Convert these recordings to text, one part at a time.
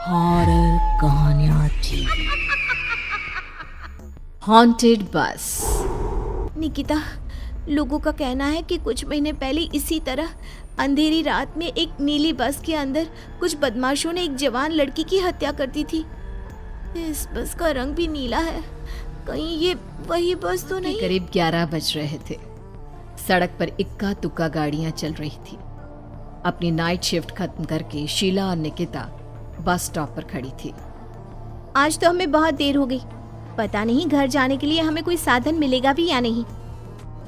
Horror कहानियां थी। Haunted बस। निकिता, लोगों का कहना है कि कुछ महीने पहले इसी तरह अंधेरी रात में एक नीली बस के अंदर कुछ बदमाशों ने एक जवान लड़की की हत्या कर दी थी। इस बस का रंग भी नीला है। कहीं ये वही बस तो नहीं? करीब 11 बज रहे थे। सड़क पर इक्का तुक्का गाड़ियां चल रही थी। अपनी नाइट शिफ्ट खत्म करके शीला और निकिता बस स्टॉप पर खड़ी थी। आज तो हमें बहुत देर हो गई। पता नहीं घर जाने के लिए हमें कोई साधन मिलेगा भी या नहीं।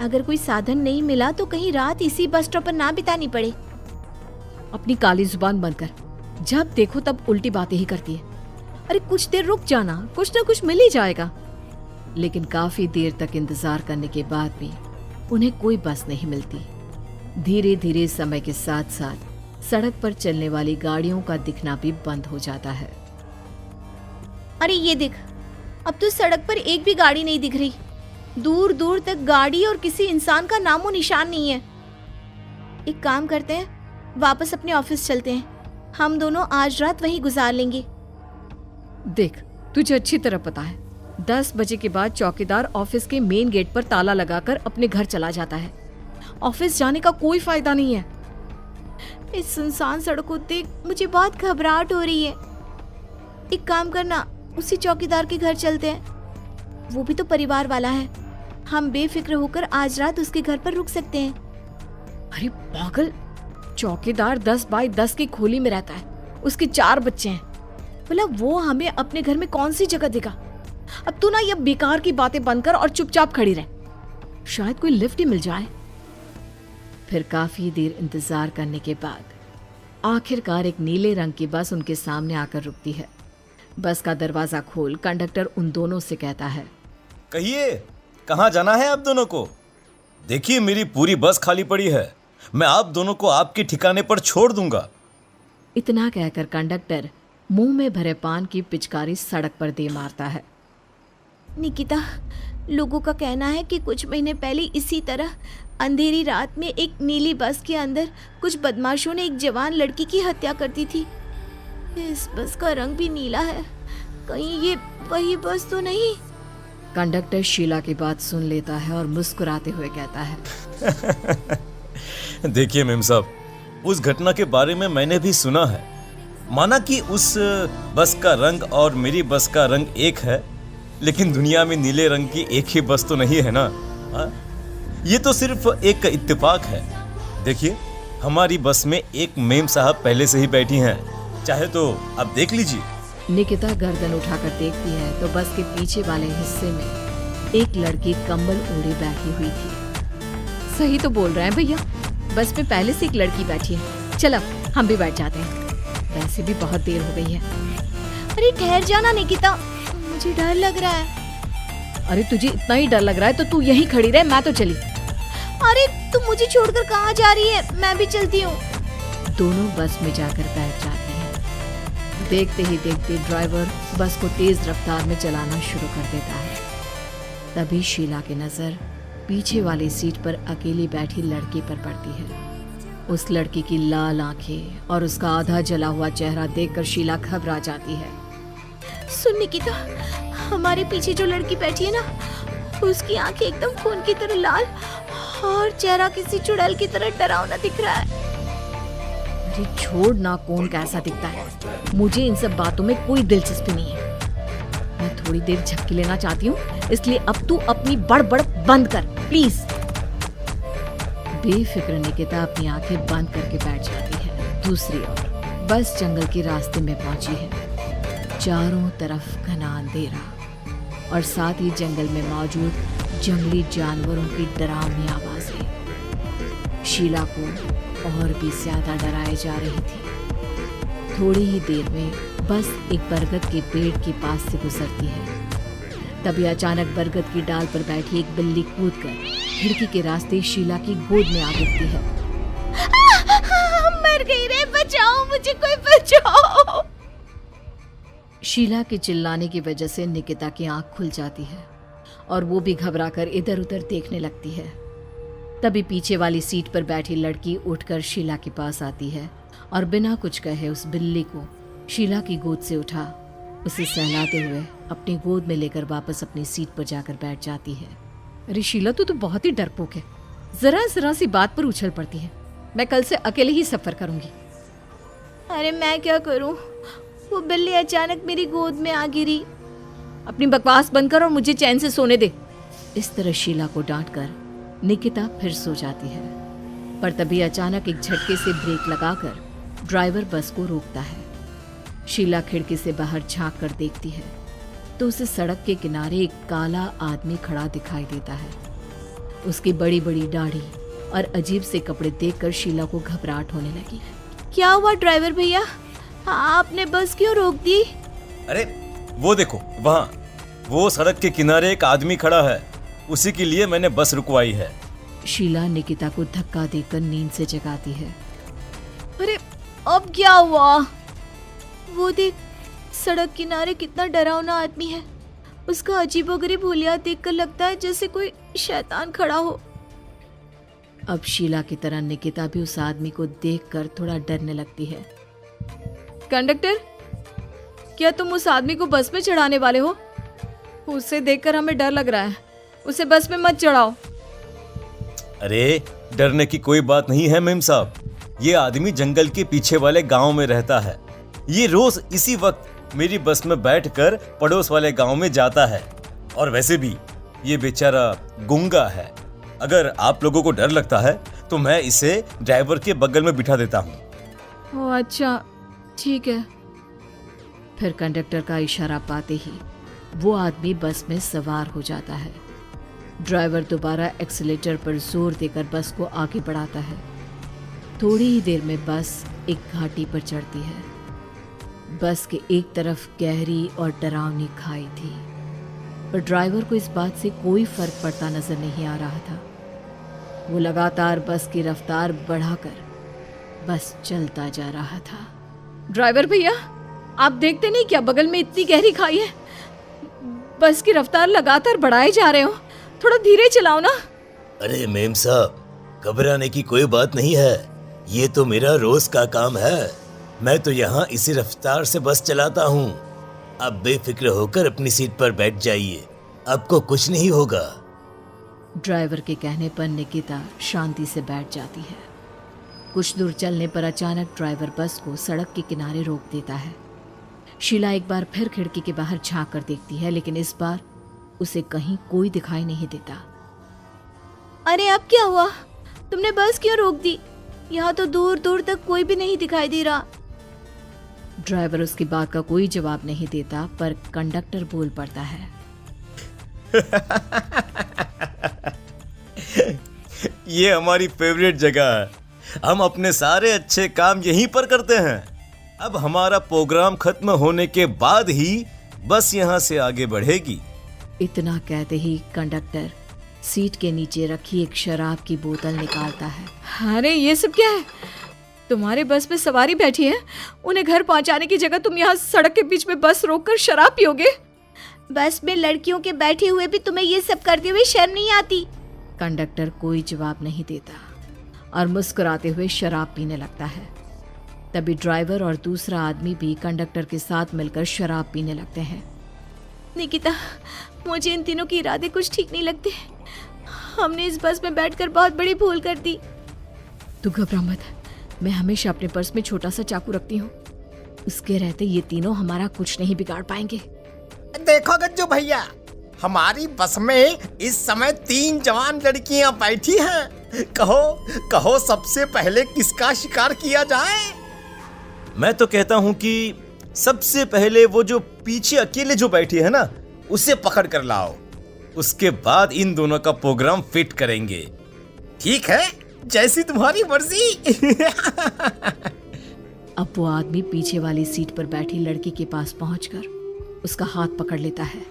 अगर कोई साधन नहीं मिला तो कहीं रात इसी बस स्टॉप पर ना बितानी पड़े। अपनी काली जुबान बंद कर। जब देखो तब उल्टी बातें ही करती है। अरे कुछ देर रुक जाना, कुछ ना कुछ मिल ही जाएगा। लेकिन काफी देर तक इंतजार करने के बाद भी उन्हें कोई बस नहीं मिलती। धीरे धीरे समय के साथ साथ सड़क पर चलने वाली गाड़ियों का दिखना भी बंद हो जाता है। अरे ये देख, अब तो सड़क पर एक भी गाड़ी नहीं दिख रही। दूर दूर तक गाड़ी और किसी इंसान का नामो निशान नहीं है। एक काम करते हैं, वापस अपने ऑफिस चलते हैं। हम दोनों आज रात वहीं गुजार लेंगे। देख, तुझे अच्छी तरह पता है 10 बजे के बाद चौकीदार ऑफिस के मेन गेट पर ताला लगाकर अपने घर चला जाता है। ऑफिस जाने का कोई फायदा नहीं है। इस सुनसान सड़क को देख मुझे बहुत घबराहट हो रही है। एक काम करना, उसी चौकीदार के घर चलते हैं। वो भी तो परिवार वाला है। हम बेफिक्र होकर आज रात उसके घर पर रुक सकते हैं। अरे पागल, चौकीदार 10 बाई 10 की खोली में रहता है। उसके 4 बच्चे हैं। बोला वो हमें अपने घर में कौन सी जगह देगा। अब तू ना ये बेकार की बातें बंद कर और चुपचाप खड़ी रह। शायद कोई लिफ्ट ही मिल जाए। फिर काफी देर इंतजार करने के बाद आखिरकार एक नीले रंग की बस उनके सामने आकर रुकती है। बस का दरवाजा खोल कंडक्टर उन दोनों से कहता है, कहिए कहाँ जाना है आप दोनों को? देखिए मेरी पूरी बस खाली पड़ी है। मैं आप दोनों को आपके ठिकाने पर छोड़ दूंगा। इतना कहकर कंडक्टर मुंह में भरे पान की पिचकारी सड़क पर दे मारता है। निकिता, लोगों का कहना है कि कुछ महीने पहले इसी तरह अंधेरी रात में एक नीली बस के अंदर कुछ बदमाशों ने एक जवान लड़की की हत्या कर दी थी। इस बस का रंग भी नीला है। कहीं ये वही बस तो नहीं? कंडक्टर शीला की बात सुन लेता है और मुस्कुराते हुए कहता है, देखिए मेम साहब, उस घटना के बारे में मैंने भी सुना है। माना कि उस बस का रंग और मेरी बस का रंग एक है, लेकिन दुनिया में नीले रंग की एक ही बस तो नहीं है ना। हा? ये तो सिर्फ एक इत्तेफाक है। देखिए हमारी बस में एक मेम साहब पहले से ही बैठी हैं। चाहे तो आप देख लीजिए। निकिता गर्दन उठाकर देखती है तो बस के पीछे वाले हिस्से में एक लड़की कंबल ओढ़े बैठी हुई थी। सही तो बोल रहे हैं भैया, बस में पहले से एक लड़की बैठी है। चल अब हम भी बैठ जाते हैं, वैसे भी बहुत देर हो गई है। अरे ठहर जाना निकिता, मुझे डर लग रहा है। अरे तुझे इतना ही डर लग रहा है तो तू यहीं खड़ी रहे, मैं तो चली। अरे तुम मुझे छोड़कर कहाँ जा रही है? मैं भी चलती हूँ। दोनों बस में जाकर बैठ जाती हैं। देखते ही देखते ड्राइवर बस को तेज रफ्तार में चलाना शुरू कर देता है। तभी शीला की नजर पीछे वाली सीट पर अकेली बैठी लड़की पर पड़ती है। उस लड़की की लाल आंखें और उसका आधा जला हुआ चेहरा देखकर शीला घबरा जाती है। सुन निकिता, हमारे पीछे जो लड़की बैठी है ना, उसकी आंखें एकदम खून की तरह लाल और चेहरा किसी चुड़ैल की तरह डरावना दिख रहा है। अरे छोड़ ना, कौन कैसा दिखता है, मुझे इन सब बातों में कोई दिलचस्पी नहीं है। मैं थोड़ी देर झपकी लेना चाहती हूँ, इसलिए अब तू अपनी बड़बड़ बंद कर प्लीज। बेफिक्र निकिता अपनी आंखें बंद करके बैठ जाती है। दूसरी ओर बस जंगल के रास्ते में पहुंची है। चारों तरफ घना अंधेरा और साथ ही जंगल में मौजूद जंगली जानवरों की डरावनी आवाजें शीला को और भी ज्यादा डराए जा रही थी। थोड़ी ही देर में बस एक बरगद के पेड़ के पास से गुजरती है। तभी अचानक बरगद की डाल पर बैठी एक बिल्ली कूदकर खिड़की के रास्ते शीला की गोद में आ गिरती है। मर गई रे, बचाओ मुझे, कोई बचाओ। शीला के चिल्लाने की वजह से निकिता की आंख खुल जाती है और वो भी घबराकर इधर उधर देखने लगती है। तभी पीछे वाली सीट पर बैठी लड़की उठकर शीला के पास आती है और बिना कुछ कहे उस बिल्ली को शीला की गोद से उठा, उसे सहलाते हुए अपनी गोद में लेकर वापस अपनी सीट पर जाकर बैठ जाती है। अरे शीला, तू तो बहुत ही डरपोक है, जरा जरा सी बात पर उछल पड़ती है। मैं कल से अकेले ही सफर करूंगी। अरे मैं क्या करूं? वो बिल्ली अचानक मेरी गोद में आ गिरी। अपनी बकवास बंद कर और मुझे चैन से सोने दे। इस तरह शीला को डांटकर निकिता फिर सो जाती है, पर तभी अचानक एक झटके से ब्रेक लगाकर ड्राइवर बस को रोकता है। शीला खिड़की से बाहर झांक कर देखती है तो उसे सड़क के किनारे एक काला आदमी खड़ा दिखाई देता है। उसकी बड़ी बड़ी दाढ़ी और अजीब से कपड़े देखकर शीला को घबराहट होने लगी। क्या हुआ ड्राइवर भैया? आपने बस क्यों रोक दी? अरे वो देखो, वहाँ वो सड़क के किनारे एक आदमी खड़ा है, उसी के लिए मैंने बस रुकवाई है। शीला निकिता को धक्का देकर नींद से जगाती है। अरे अब क्या हुआ? वो देख, सड़क किनारे कितना डरावना आदमी है। उसका अजीबोगरीब हुलिया देखकर लगता है जैसे कोई शैतान खड़ा हो। अब शीला की तरह निकिता भी उस आदमी को देखकर थोड़ा डरने लगती है। कंडक्टर, क्या तुम उस आदमी को बस में चढ़ाने वाले हो? उसे देखकर हमें डर लग रहा है, उसे बस में मत चढ़ाओ। अरे डरने की कोई बात नहीं है मेम साहब, ये आदमी जंगल के पीछे वाले गांव में रहता है। ये रोज इसी वक्त मेरी बस में बैठकर पड़ोस वाले गांव में जाता है, और वैसे भी ये बेचारा गूंगा है। अगर आप लोगों को डर लगता है तो मैं इसे ड्राइवर के बगल में बिठा देता हूँ। ओह अच्छा, ठीक है। फिर कंडक्टर का इशारा पाते ही वो आदमी बस में सवार हो जाता है। ड्राइवर दोबारा एक्सीलेटर पर जोर देकर बस को आगे बढ़ाता है। थोड़ी ही देर में बस एक घाटी पर चढ़ती है। बस के एक तरफ गहरी और डरावनी खाई थी, पर ड्राइवर को इस बात से कोई फर्क पड़ता नजर नहीं आ रहा था। वो लगातार बस की रफ्तार बढ़ाकर बस चलता जा रहा था। ड्राइवर भैया, आप देखते नहीं क्या बगल में इतनी गहरी खाई है? बस की रफ्तार लगातार बढ़ाए जा रहे हो, थोड़ा धीरे चलाओ ना। अरे मेम साहब, घबराने की कोई बात नहीं है, ये तो मेरा रोज का काम है। मैं तो यहाँ इसी रफ्तार से बस चलाता हूँ। अब बेफिक्र होकर अपनी सीट पर बैठ जाइए, आपको कुछ नहीं होगा। ड्राइवर के कहने पर निकिता शांति से बैठ जाती है। कुछ दूर चलने पर अचानक ड्राइवर बस को सड़क के किनारे रोक देता है। शीला एक बार फिर खिड़की के बाहर झांक कर देखती है, लेकिन इस बार उसे कहीं कोई दिखाई नहीं देता। अरे अब क्या हुआ? तुमने बस क्यों रोक दी? यहाँ तो दूर दूर तक कोई भी नहीं दिखाई दे रहा। ड्राइवर उसकी बात का कोई जवाब नहीं देता, पर कंडक्टर बोल पड़ता है। ये हमारी फेवरेट जगह है, हम अपने सारे अच्छे काम यहीं पर करते हैं। अब हमारा प्रोग्राम खत्म होने के बाद ही बस यहाँ से आगे बढ़ेगी। इतना कहते ही कंडक्टर सीट के नीचे रखी एक शराब की बोतल निकालता है। अरे ये सब क्या है? तुम्हारे बस में सवारी बैठी है, उन्हें घर पहुंचाने की जगह तुम यहाँ सड़क के बीच में बस रोककर शराब पियोगे? बस में लड़कियों के बैठे हुए भी तुम्हें ये सब करते हुए शर्म नहीं आती? कंडक्टर कोई जवाब नहीं देता और मुस्कुराते हुए शराब पीने लगता है। तभी ड्राइवर और दूसरा आदमी भी कंडक्टर के साथ मिलकर शराब पीने लगते हैं। निकिता, मुझे इन तीनों के इरादे कुछ ठीक नहीं लगते। हमने इस बस में बैठकर बहुत बड़ी भूल कर दी। तू घबरा मत, मैं हमेशा अपने पर्स में छोटा सा चाकू रखती हूँ। उसके रहते ये तीनों हमारा कुछ नहीं बिगाड़ पाएंगे। देखो गज्जू भैया, हमारी बस में इस समय 3 जवान लड़कियां बैठी हैं। कहो कहो सबसे पहले किसका शिकार किया जाए? मैं तो कहता हूँ कि सबसे पहले वो जो पीछे अकेले जो बैठी है ना, उसे पकड़ कर लाओ। उसके बाद इन दोनों का प्रोग्राम फिट करेंगे। ठीक है, जैसी तुम्हारी मर्जी। अब वो आदमी पीछे वाली सीट पर बैठी लड़की के पास पहुंचकर उसका हाथ पकड़ लेता है,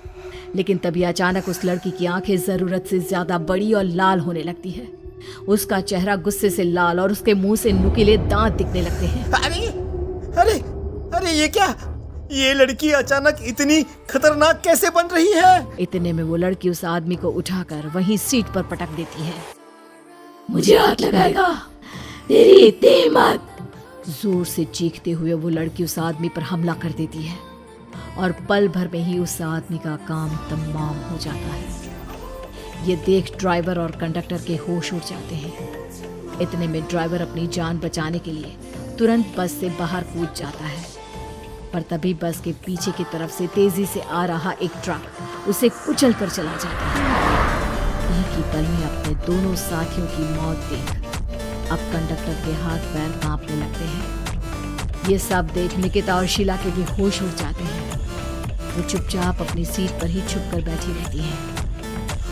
लेकिन तभी अचानक उस लड़की की आंखें जरूरत से ज्यादा बड़ी और लाल होने लगती है। उसका चेहरा गुस्से से लाल और उसके मुंह से नुकीले दांत दिखने लगते हैं। अरे अरे अरे ये क्या? ये लड़की अचानक इतनी खतरनाक कैसे बन रही है? इतने में वो लड़की उस आदमी को उठाकर वहीं सीट पर पटक देती है। मुझे हाथ लगाएगा? तेरी इतनी हिम्मत? जोर से चीखते हुए वो लड़की उस आदमी पर हमला कर देती है और पल भर में ही उस आदमी का काम तमाम हो जाता है। ये देख ड्राइवर और कंडक्टर के होश उड़ जाते हैं। इतने में ड्राइवर अपनी जान बचाने के लिए तुरंत बस से बाहर कूद जाता है, पर तभी बस के पीछे की तरफ से तेजी से आ रहा एक ट्रक उसे कुचल कर चला जाता है। एक ही पल में अपने दोनों साथियों की मौत देख अब कंडक्टर के हाथ पैर कांपने लगते हैं। ये सब देख निकिता और शीला के भी होश उड़ जाते हैं। वो चुपचाप अपनी सीट पर ही छुप कर बैठी रहती हैं।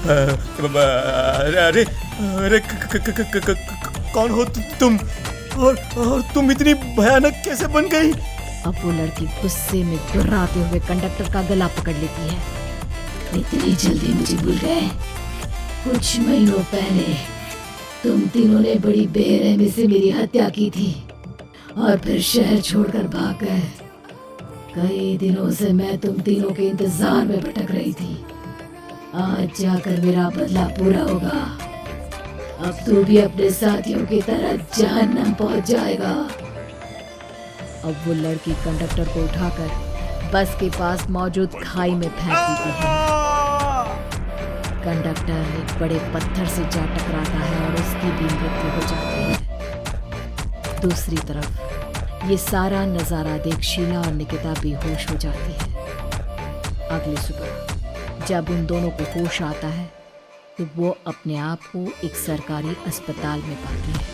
अरे अरे कौन हो तुम और तुम इतनी भयानक कैसे बन गई? अब वो लड़की गुस्से में गुर्राते हुए कंडक्टर का गला पकड़ लेती है। इतनी जल्दी मुझे भूल गए? कुछ महीनों पहले तुम तीनों ने बड़ी बेरहमी से मेरी हत्या की थी और फिर शहर छोड़कर भाग गए। कई दिनों से मैं तुम तीनों के इंतजार में भटक रही थी। आज जाकर मेरा बदला पूरा होगा। अब तू भी अपने साथियों की तरह जहन्नम पहुंच जाएगा। अब वो लड़की कंडक्टर को उठाकर बस के पास मौजूद खाई में फेंक देती है। कंडक्टर एक बड़े पत्थर से जा टकराता है और उसकी भी मृत्यु हो जाती है। दूसरी तरफ ये सारा नज़ारा देख शीला और निकिता बेहोश हो जाती है। अगली सुबह जब उन दोनों को होश आता है तो वो अपने आप को एक सरकारी अस्पताल में पाती है।